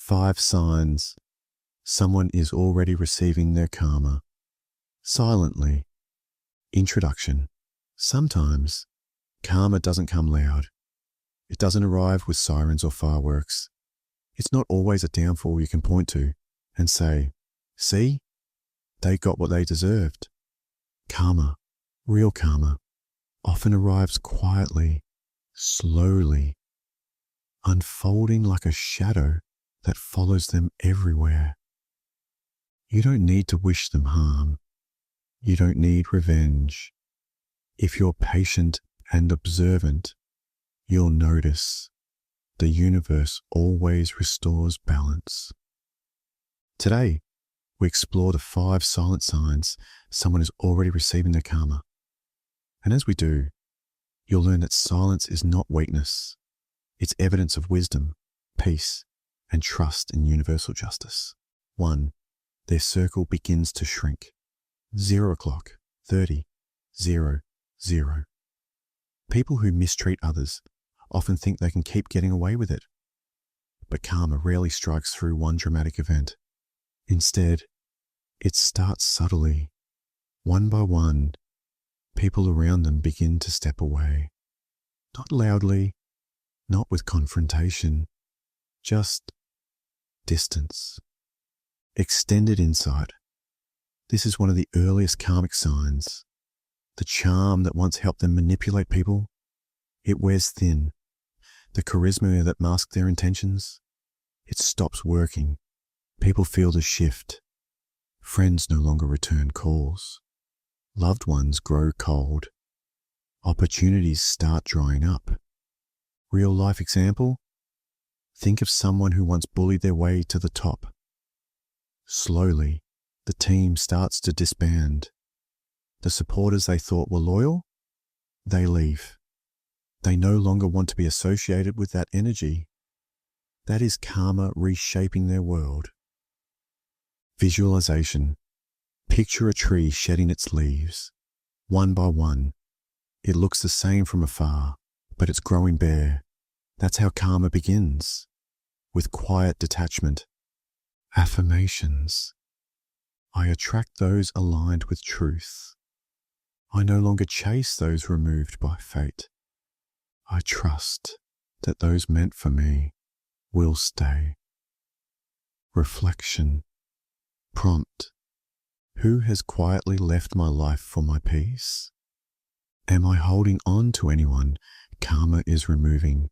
5 signs someone is already receiving their karma. Silently. Introduction. Sometimes karma doesn't come loud. It doesn't arrive with sirens or fireworks. It's not always a downfall you can point to and say, see, they got what they deserved. Karma, real karma, often arrives quietly, slowly, unfolding like a shadow that follows them everywhere. You don't need to wish them harm. You don't need revenge. If you're patient and observant, you'll notice the universe always restores balance. Today, we explore the 5 silent signs someone is already receiving their karma. And as we do, you'll learn that silence is not weakness. It's evidence of wisdom, peace, and trust in universal justice. 1. Their circle begins to shrink. 0 o'clock, 30, 0, 0. People who mistreat others often think they can keep getting away with it. But karma rarely strikes through one dramatic event. Instead, it starts subtly. One by one, people around them begin to step away. Not loudly, not with confrontation, just distance. Extended insight. This is one of the earliest karmic signs. The charm that once helped them manipulate people, it wears thin. The charisma that masked their intentions, it stops working. People feel the shift. Friends no longer return calls. Loved ones grow cold. Opportunities start drying up. Real life example? Think of someone who once bullied their way to the top. Slowly, the team starts to disband. The supporters they thought were loyal, they leave. They no longer want to be associated with that energy. That is karma reshaping their world. Visualization. Picture a tree shedding its leaves. One by one. It looks the same from afar, but it's growing bare. That's how karma begins, with quiet detachment. Affirmations. I attract those aligned with truth. I no longer chase those removed by fate. I trust that those meant for me will stay. Reflection. Prompt. Who has quietly left my life for my peace? Am I holding on to anyone karma is removing?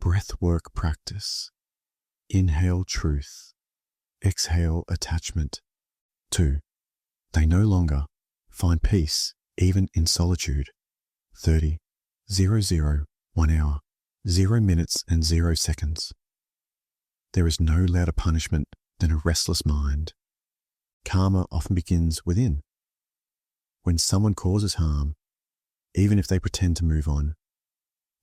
Breathwork practice. Inhale truth. Exhale attachment. 2. They no longer find peace even in solitude. 30, 0, 0, 1 hour, 0 minutes and 0 seconds. There is no louder punishment than a restless mind. Karma often begins within. When someone causes harm, even if they pretend to move on,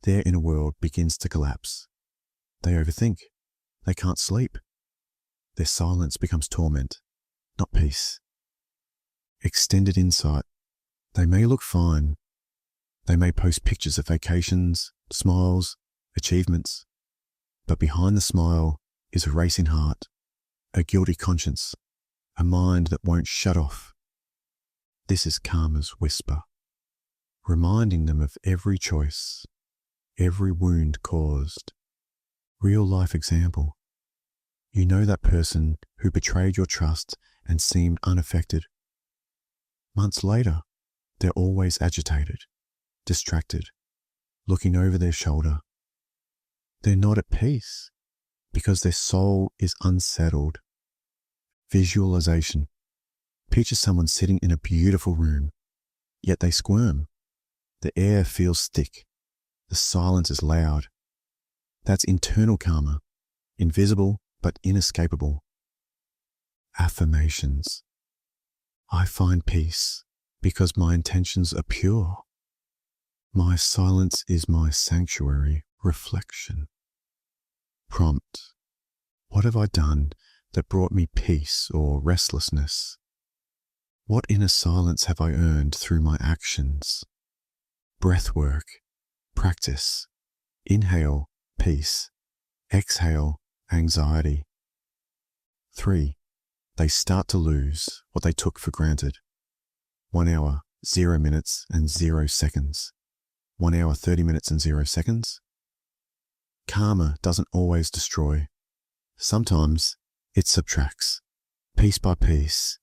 their inner world begins to collapse. They overthink. They can't sleep. Their silence becomes torment, not peace. Extended insight. They may look fine. They may post pictures of vacations, smiles, achievements. But behind the smile is a racing heart, a guilty conscience, a mind that won't shut off. This is karma's whisper, reminding them of every choice, every wound caused. Real life example. You know that person who betrayed your trust and seemed unaffected. Months later, they're always agitated, distracted, looking over their shoulder. They're not at peace because their soul is unsettled. Visualization. Picture someone sitting in a beautiful room, yet they squirm. The air feels thick. The silence is loud. That's internal karma, invisible but inescapable. Affirmations. I find peace because my intentions are pure. My silence is my sanctuary. Reflection. Prompt. What have I done that brought me peace or restlessness? What inner silence have I earned through my actions? Breathwork. Practice. Inhale, peace. Exhale, anxiety. 3. They start to lose what they took for granted. 1 hour, 0 minutes and 0 seconds. 1 hour, 30 minutes and 0 seconds. Karma doesn't always destroy. Sometimes it subtracts. Piece by piece,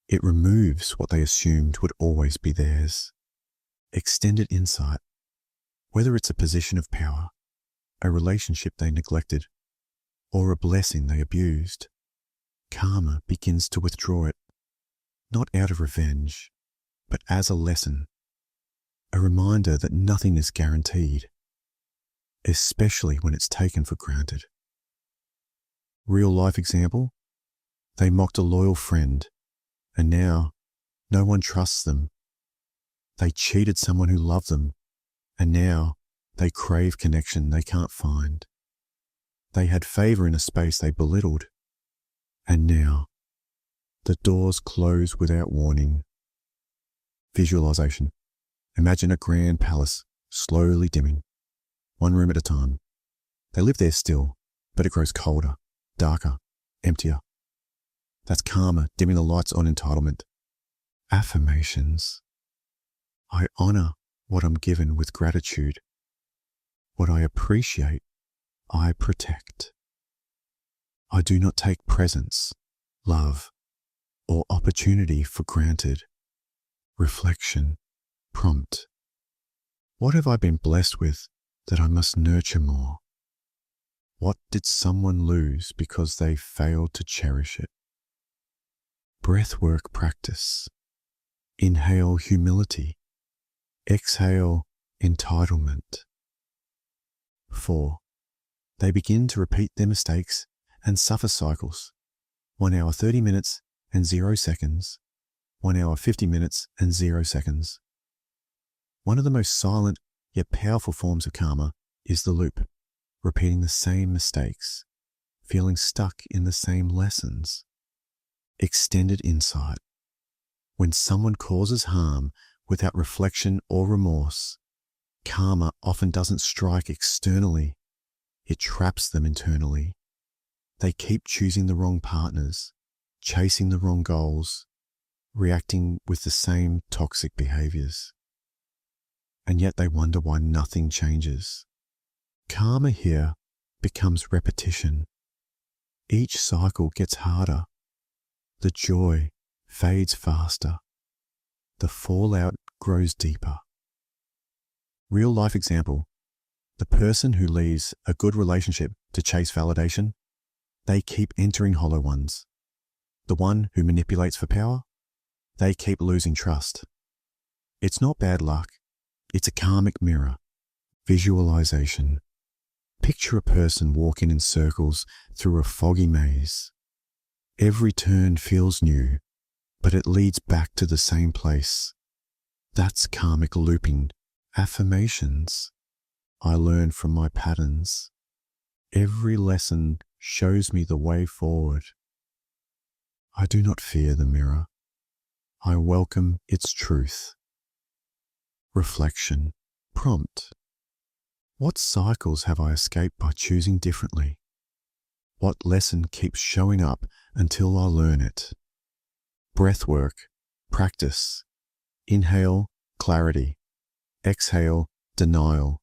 it removes what they assumed would always be theirs. Extended insight. Whether it's a position of power, a relationship they neglected, or a blessing they abused, karma begins to withdraw it, not out of revenge, but as a lesson, a reminder that nothing is guaranteed, especially when it's taken for granted. Real life example, they mocked a loyal friend, and now no one trusts them. They cheated someone who loved them, and now they crave connection they can't find. They had favor in a space they belittled, and now the doors close without warning. Visualization. Imagine a grand palace slowly dimming, one room at a time. They live there still, but it grows colder, darker, emptier. That's karma dimming the lights on entitlement. Affirmations. I honor what I'm given with gratitude. What I appreciate, I protect. I do not take presence, love, or opportunity for granted. Reflection. Prompt. What have I been blessed with that I must nurture more? What did someone lose because they failed to cherish it? Breathwork practice. Inhale humility. Exhale entitlement. 4. They begin to repeat their mistakes and suffer cycles. 1 hour 30 minutes and 0 seconds. 1 hour 50 minutes and 0 seconds. One of the most silent yet powerful forms of karma is the loop, repeating the same mistakes, feeling stuck in the same lessons. Extended insight. When someone causes harm without reflection or remorse, karma often doesn't strike externally, it traps them internally. They keep choosing the wrong partners, chasing the wrong goals, reacting with the same toxic behaviors. And yet they wonder why nothing changes. Karma here becomes repetition. Each cycle gets harder. The joy fades faster. The fallout grows deeper. Real life example. The person who leaves a good relationship to chase validation, they keep entering hollow ones. The one who manipulates for power, they keep losing trust. It's not bad luck. It's a karmic mirror. Visualization. Picture a person walking in circles through a foggy maze. Every turn feels new, but it leads back to the same place. That's karmic looping. Affirmations. I learn from my patterns. Every lesson shows me the way forward. I do not fear the mirror. I welcome its truth. Reflection. Prompt. What cycles have I escaped by choosing differently? What lesson keeps showing up until I learn it? Breathwork. Practice. Inhale, clarity. Exhale, denial.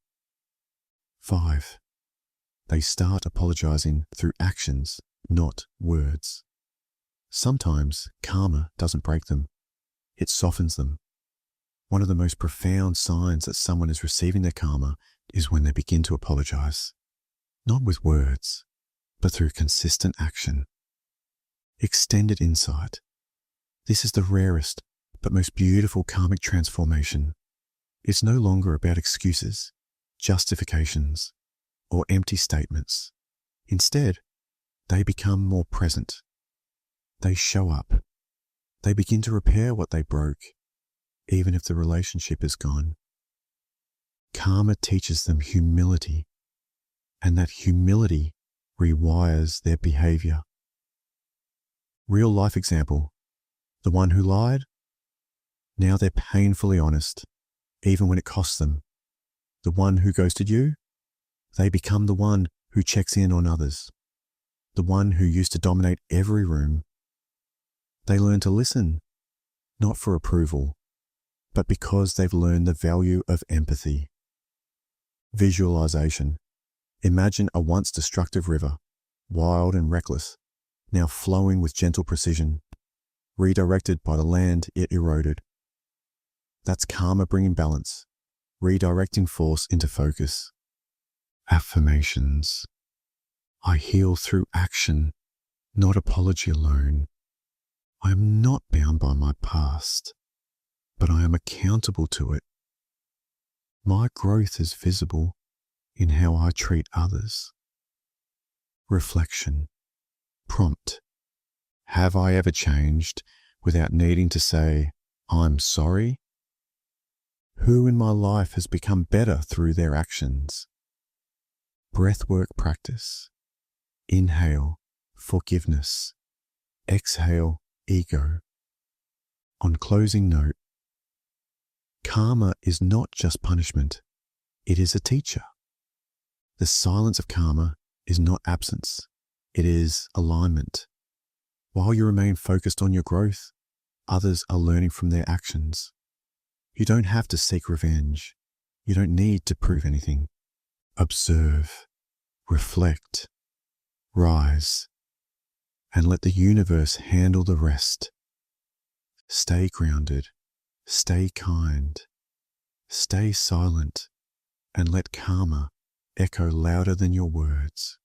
5. They start apologizing through actions, not words. Sometimes karma doesn't break them. It softens them. One of the most profound signs that someone is receiving their karma is when they begin to apologize, not with words, but through consistent action. Extended insight. This is the rarest but most beautiful karmic transformation. It's no longer about excuses, justifications, or empty statements. Instead, they become more present. They show up. They begin to repair what they broke, even if the relationship is gone. Karma teaches them humility, and that humility rewires their behavior. Real life example. The one who lied, now they're painfully honest, even when it costs them. The one who ghosted you, they become the one who checks in on others. the one who used to dominate every room. They learn to listen, not for approval, but because they've learned the value of empathy. Visualization. Imagine a once destructive river, wild and reckless, now flowing with gentle precision, redirected by the land it eroded. That's karma bringing balance, redirecting force into focus. Affirmations. I heal through action, not apology alone. I am not bound by my past, but I am accountable to it. My growth is visible in how I treat others. Reflection. Prompt. Have I ever changed without needing to say, I'm sorry? Who in my life has become better through their actions? Breathwork practice. Inhale, forgiveness. Exhale, ego. On closing note, karma is not just punishment, it is a teacher. The silence of karma is not absence, it is alignment. While you remain focused on your growth, others are learning from their actions. You don't have to seek revenge. You don't need to prove anything. Observe, reflect, rise, and let the universe handle the rest. Stay grounded, stay kind, stay silent, and let karma echo louder than your words.